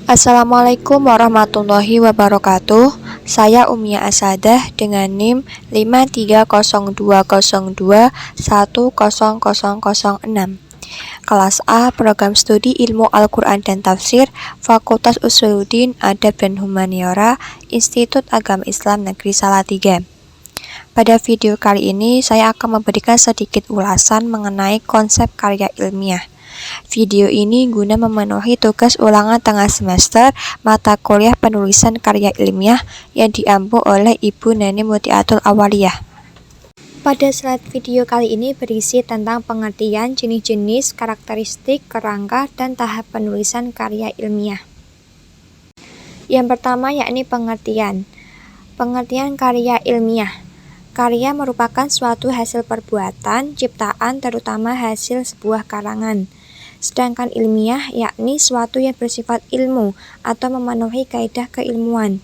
Assalamualaikum warahmatullahi wabarakatuh. Saya Umia Asadah dengan NIM 53020210006. Kelas A, Program Studi Ilmu Al-Quran dan Tafsir, Fakultas Usuluddin Adab dan Humaniora, Institut Agama Islam Negeri Salatiga. Pada video kali ini, saya akan memberikan sedikit ulasan mengenai konsep karya ilmiah. Video ini guna memenuhi tugas ulangan tengah semester mata kuliah penulisan karya ilmiah yang diampu oleh Ibu Neni Mutiatul Awaliyah. Pada slide video kali ini berisi tentang pengertian, jenis-jenis, karakteristik, kerangka, dan tahap penulisan karya ilmiah. Yang pertama yakni pengertian. Pengertian karya ilmiah. Karya merupakan suatu hasil perbuatan, ciptaan, terutama hasil sebuah karangan. Sedangkan ilmiah yakni suatu yang bersifat ilmu atau memenuhi kaidah keilmuan.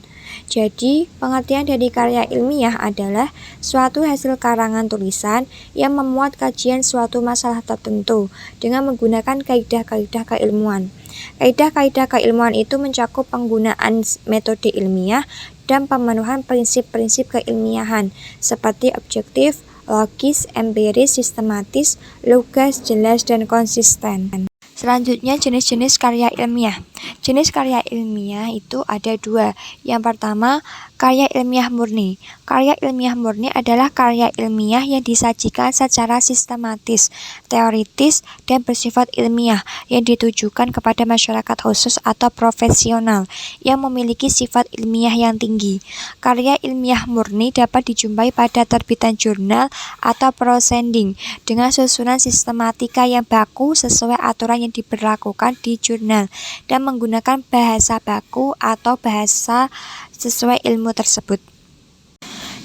Jadi, pengertian dari karya ilmiah adalah suatu hasil karangan tulisan yang memuat kajian suatu masalah tertentu dengan menggunakan kaidah-kaidah keilmuan. Kaidah-kaidah keilmuan itu mencakup penggunaan metode ilmiah dan pemenuhan prinsip-prinsip keilmiahan seperti objektif, logis, empiris, sistematis, lugas, jelas, dan konsisten. Selanjutnya, jenis-jenis karya ilmiah. Jenis karya ilmiah itu ada dua. Yang pertama, karya ilmiah murni. Karya ilmiah murni adalah karya ilmiah yang disajikan secara sistematis, teoritis, dan bersifat ilmiah yang ditujukan kepada masyarakat khusus atau profesional yang memiliki sifat ilmiah yang tinggi. Karya ilmiah murni dapat dijumpai pada terbitan jurnal atau proceeding dengan susunan sistematika yang baku sesuai aturan yang diberlakukan di jurnal dan menggunakan bahasa baku atau bahasa sesuai ilmu tersebut.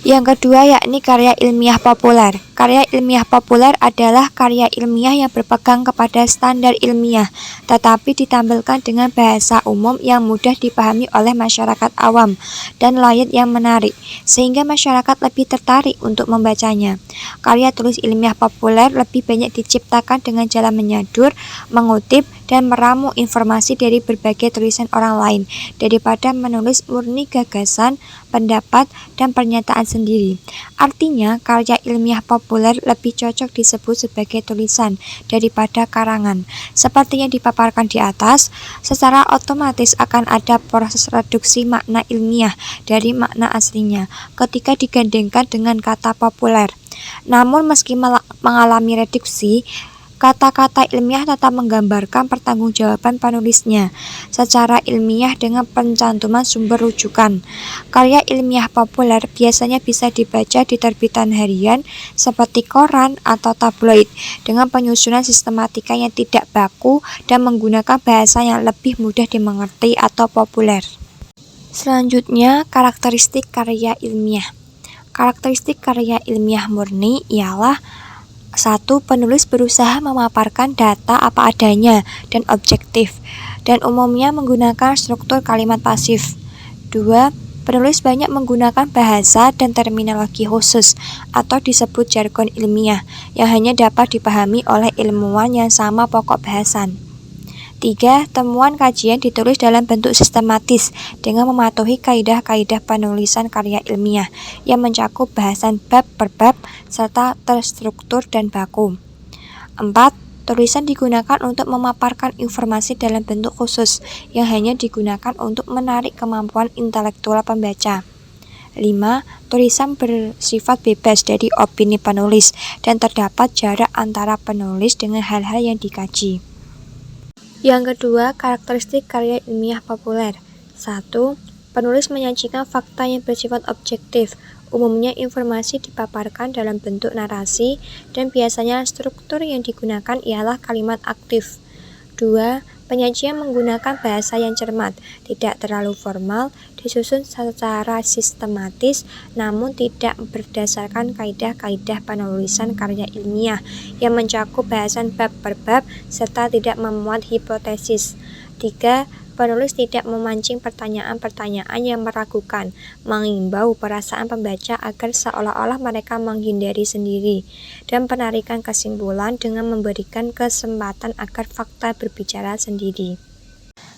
Yang kedua yakni karya ilmiah populer. Karya ilmiah populer adalah karya ilmiah yang berpegang kepada standar ilmiah, tetapi ditampilkan dengan bahasa umum yang mudah dipahami oleh masyarakat awam dan layak yang menarik, sehingga masyarakat lebih tertarik untuk membacanya. Karya tulis ilmiah populer lebih banyak diciptakan dengan jalan menyadur, mengutip, dan meramu informasi dari berbagai tulisan orang lain daripada menulis murni gagasan, pendapat, dan pernyataan sendiri. Artinya, karya ilmiah populer lebih cocok disebut sebagai tulisan daripada karangan. Seperti yang dipaparkan di atas, secara otomatis akan ada proses reduksi makna ilmiah dari makna aslinya ketika digandengkan dengan kata populer. Namun meski mengalami reduksi, kata-kata ilmiah tetap menggambarkan pertanggungjawaban penulisnya secara ilmiah dengan pencantuman sumber rujukan. Karya ilmiah populer biasanya bisa dibaca di terbitan harian seperti koran atau tabloid dengan penyusunan sistematika yang tidak baku dan menggunakan bahasa yang lebih mudah dimengerti atau populer. Selanjutnya, karakteristik karya ilmiah. Karakteristik karya ilmiah murni ialah 1. Penulis berusaha memaparkan data apa adanya dan objektif, dan umumnya menggunakan struktur kalimat pasif. 2. Penulis banyak menggunakan bahasa dan terminologi khusus atau disebut jargon ilmiah yang hanya dapat dipahami oleh ilmuwan yang sama pokok bahasan. 3. Temuan kajian ditulis dalam bentuk sistematis dengan mematuhi kaidah-kaidah penulisan karya ilmiah yang mencakup bahasan bab per bab serta terstruktur dan baku. 4. Tulisan digunakan untuk memaparkan informasi dalam bentuk khusus yang hanya digunakan untuk menarik kemampuan intelektual pembaca. 5. Tulisan bersifat bebas dari opini penulis dan terdapat jarak antara penulis dengan hal-hal yang dikaji. Yang kedua, karakteristik karya ilmiah populer. 1. Penulis menyajikan fakta yang bersifat objektif. Umumnya informasi dipaparkan dalam bentuk narasi dan biasanya struktur yang digunakan ialah kalimat aktif. 2. Penyajian menggunakan bahasa yang cermat, tidak terlalu formal, disusun secara sistematis, namun tidak berdasarkan kaidah-kaidah penulisan karya ilmiah yang mencakup bahasan bab per bab serta tidak memuat hipotesis. 3. Penulis tidak memancing pertanyaan-pertanyaan yang meragukan, mengimbau perasaan pembaca agar seolah-olah mereka menghindari sendiri, dan penarikan kesimpulan dengan memberikan kesempatan agar fakta berbicara sendiri.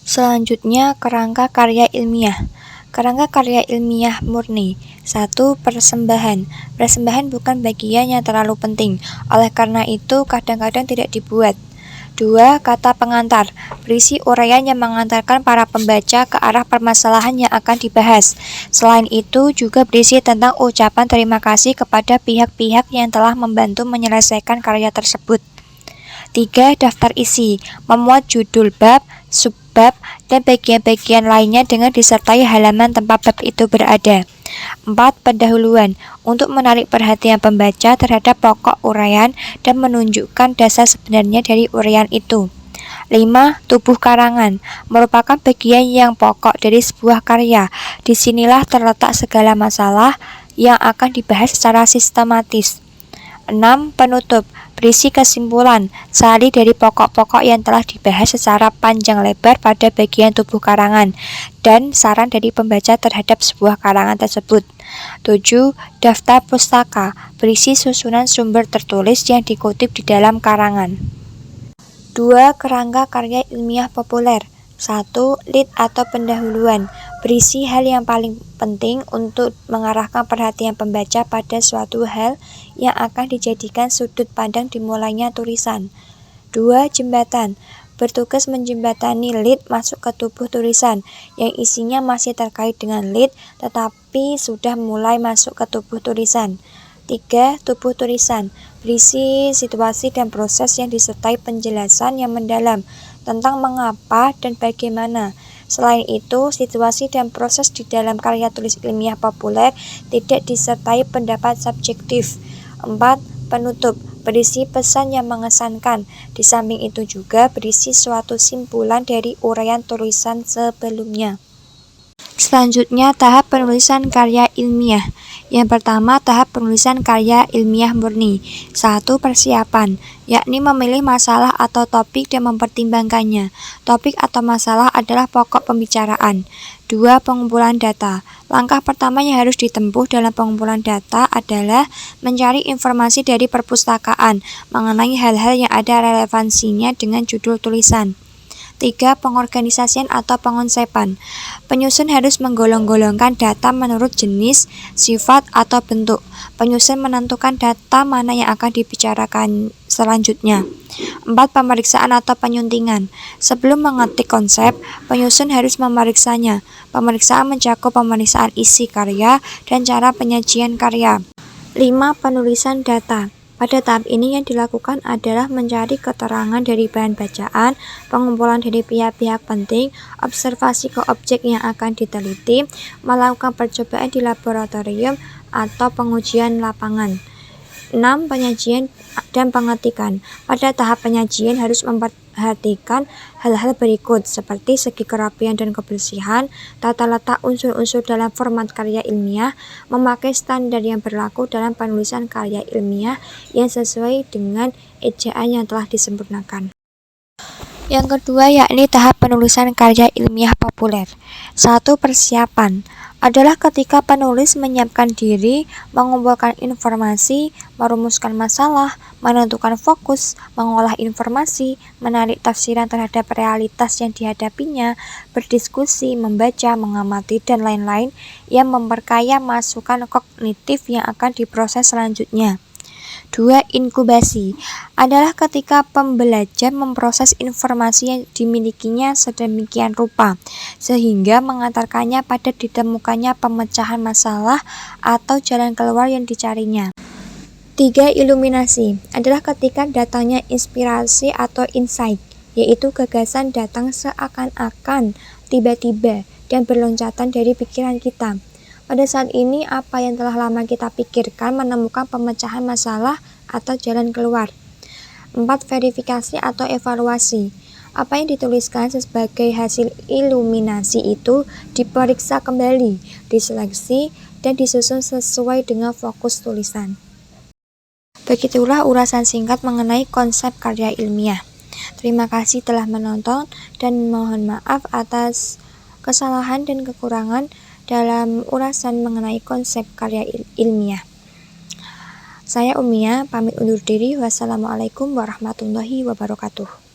Selanjutnya, kerangka karya ilmiah. Kerangka karya ilmiah murni. 1. Persembahan. Persembahan bukan bagian yang terlalu penting, oleh karena itu kadang-kadang tidak dibuat. 2. Kata pengantar. Berisi uraian yang mengantarkan para pembaca ke arah permasalahan yang akan dibahas. Selain itu, juga berisi tentang ucapan terima kasih kepada pihak-pihak yang telah membantu menyelesaikan karya tersebut. 3. Daftar isi. Memuat judul bab, subbab, dan bagian-bagian lainnya dengan disertai halaman tempat bab itu berada. 4. Pendahuluan. Untuk menarik perhatian pembaca terhadap pokok uraian dan menunjukkan dasar sebenarnya dari uraian itu. 5. Tubuh karangan. Merupakan bagian yang pokok dari sebuah karya. Disinilah terletak segala masalah yang akan dibahas secara sistematis. 6. Penutup. Berisi kesimpulan, sari dari pokok-pokok yang telah dibahas secara panjang lebar pada bagian tubuh karangan, dan saran dari pembaca terhadap sebuah karangan tersebut. 7. Daftar pustaka. Berisi susunan sumber tertulis yang dikutip di dalam karangan. 2. Kerangka karya ilmiah populer. 1. Lead atau pendahuluan. Berisi hal yang paling penting untuk mengarahkan perhatian pembaca pada suatu hal yang akan dijadikan sudut pandang dimulainya tulisan. 2. Jembatan. Bertugas menjembatani lead masuk ke tubuh tulisan yang isinya masih terkait dengan lead tetapi sudah mulai masuk ke tubuh tulisan. 3. Tubuh tulisan. Berisi situasi dan proses yang disertai penjelasan yang mendalam tentang mengapa dan bagaimana. Selain itu, situasi dan proses di dalam karya tulis ilmiah populer tidak disertai pendapat subjektif. 4. Penutup. Berisi pesan yang mengesankan. Di samping itu juga berisi suatu simpulan dari uraian tulisan sebelumnya. Selanjutnya, tahap penulisan karya ilmiah. Yang pertama, tahap penulisan karya ilmiah murni. 1. Persiapan, yakni memilih masalah atau topik dan mempertimbangkannya. Topik atau masalah adalah pokok pembicaraan. 2. Pengumpulan data. Langkah pertama yang harus ditempuh dalam pengumpulan data adalah mencari informasi dari perpustakaan mengenai hal-hal yang ada relevansinya dengan judul tulisan. 3. Pengorganisasian atau pengonsepan. Penyusun harus menggolong-golongkan data menurut jenis, sifat, atau bentuk. Penyusun menentukan data mana yang akan dibicarakan selanjutnya. 4. Pemeriksaan atau penyuntingan. Sebelum mengetik konsep, penyusun harus memeriksanya. Pemeriksaan mencakup pemeriksaan isi karya dan cara penyajian karya. 5. Penulisan data. Pada tahap ini yang dilakukan adalah mencari keterangan dari bahan bacaan, pengumpulan dari pihak-pihak penting, observasi ke objek yang akan diteliti, melakukan percobaan di laboratorium, atau pengujian lapangan. 6. Penyajian dan pengetikan. Pada tahap penyajian harus memperhatikan hal-hal berikut seperti segi kerapian dan kebersihan, tata letak unsur-unsur dalam format karya ilmiah, memakai standar yang berlaku dalam penulisan karya ilmiah yang sesuai dengan ejaan yang telah disempurnakan. Yang kedua yakni tahap penulisan karya ilmiah populer. 1. Persiapan adalah ketika penulis menyiapkan diri, mengumpulkan informasi, merumuskan masalah, menentukan fokus, mengolah informasi, menarik tafsiran terhadap realitas yang dihadapinya, berdiskusi, membaca, mengamati, dan lain-lain yang memperkaya masukan kognitif yang akan diproses selanjutnya. 2. Inkubasi adalah ketika pembelajar memproses informasi yang dimilikinya sedemikian rupa, sehingga mengantarkannya pada ditemukannya pemecahan masalah atau jalan keluar yang dicarinya. 3. Iluminasi adalah ketika datangnya inspirasi atau insight, yaitu gagasan datang seakan-akan tiba-tiba dan berloncatan dari pikiran kita. Pada saat ini, apa yang telah lama kita pikirkan menemukan pemecahan masalah atau jalan keluar. 4. Verifikasi atau evaluasi. Apa yang dituliskan sebagai hasil iluminasi itu diperiksa kembali, diseleksi, dan disusun sesuai dengan fokus tulisan. Begitulah ulasan singkat mengenai konsep karya ilmiah. Terima kasih telah menonton dan mohon maaf atas kesalahan dan kekurangan dalam ulasan mengenai konsep karya ilmiah. Saya Umia, pamit undur diri. Wassalamualaikum warahmatullahi wabarakatuh.